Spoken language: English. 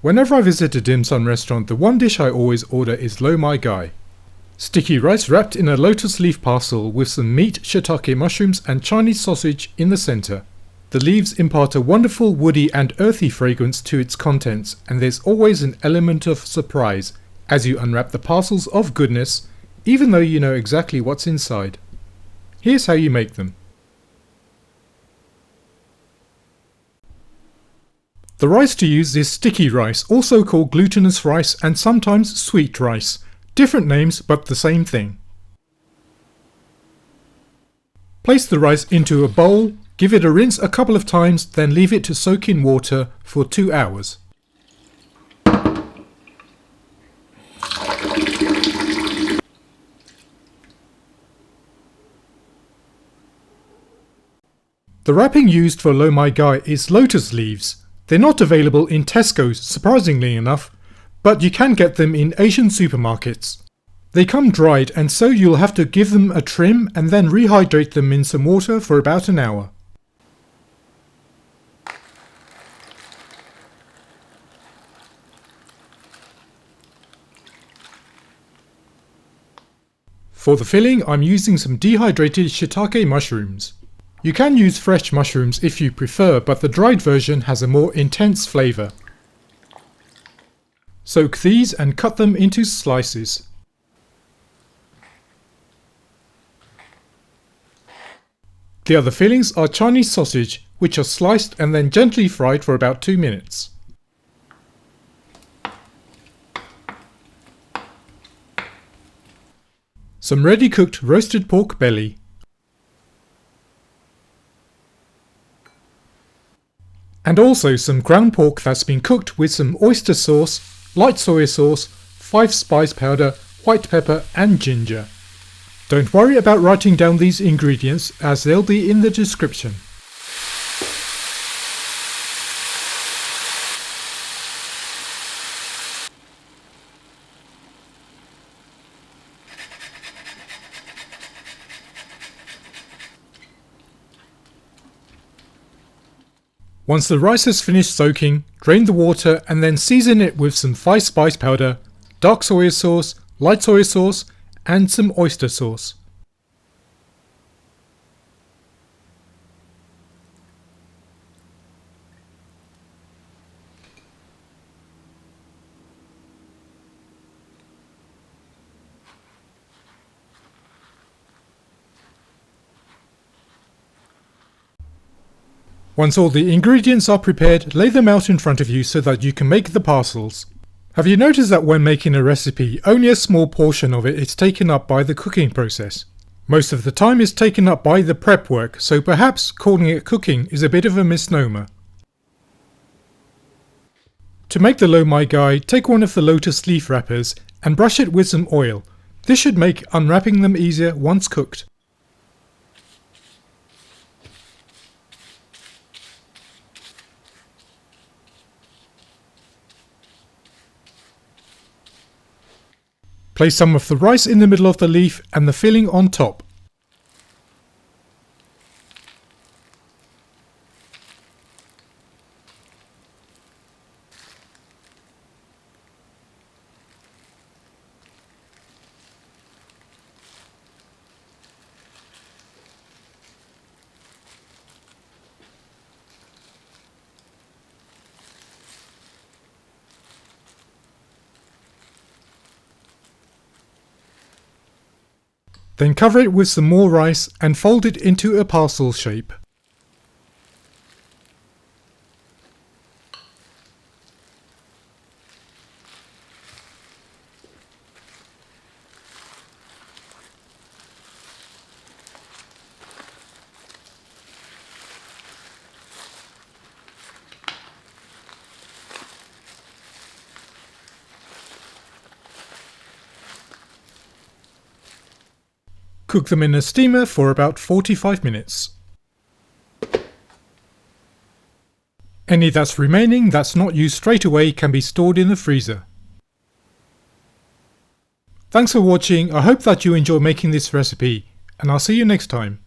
Whenever I visit a dim sum restaurant, the one dish I always order is Lo Mai Gai. Sticky rice wrapped in a lotus leaf parcel with some meat, shitake mushrooms and Chinese sausage in the centre. The leaves impart a wonderful woody and earthy fragrance to its contents, and there's always an element of surprise as you unwrap the parcels of goodness, even though you know exactly what's inside. Here's how you make them. The rice to use is sticky rice, also called glutinous rice and sometimes sweet rice. Different names but the same thing. Place the rice into a bowl, give it a rinse a couple of times, then leave it to soak in water for 2 hours. The wrapping used for Lo Mai Gai is lotus leaves. They're not available in Tesco's, surprisingly enough, but you can get them in Asian supermarkets. They come dried, and so you'll have to give them a trim and then rehydrate them in some water for about an hour. For the filling, I'm using some dehydrated shitake mushrooms. You can use fresh mushrooms if you prefer, but the dried version has a more intense flavour. Soak these and cut them into slices. The other fillings are Chinese sausage, which are sliced and then gently fried for about 2 minutes. Some ready cooked roasted pork belly. And also some ground pork that's been cooked with some oyster sauce, light soy sauce, 5 spice powder, white pepper and ginger. Don't worry about writing down these ingredients as they'll be in the description. Once the rice has finished soaking, drain the water and then season it with some 5 spice powder, dark soy sauce, light soy sauce and some oyster sauce. Once all the ingredients are prepared, lay them out in front of you so that you can make the parcels. Have you noticed that when making a recipe, only a small portion of it is taken up by the cooking process? Most of the time is taken up by the prep work, so perhaps calling it cooking is a bit of a misnomer. To make the Lo Mai Gai, take one of the lotus leaf wrappers and brush it with some oil. This should make unwrapping them easier once cooked. Place some of the rice in the middle of the leaf and the filling on top. Then cover it with some more rice and fold it into a parcel shape. Cook them in a steamer for about 45 minutes. Any that's remaining that's not used straight away can be stored in the freezer. Thanks for watching. I hope that you enjoy making this recipe, and I'll see you next time.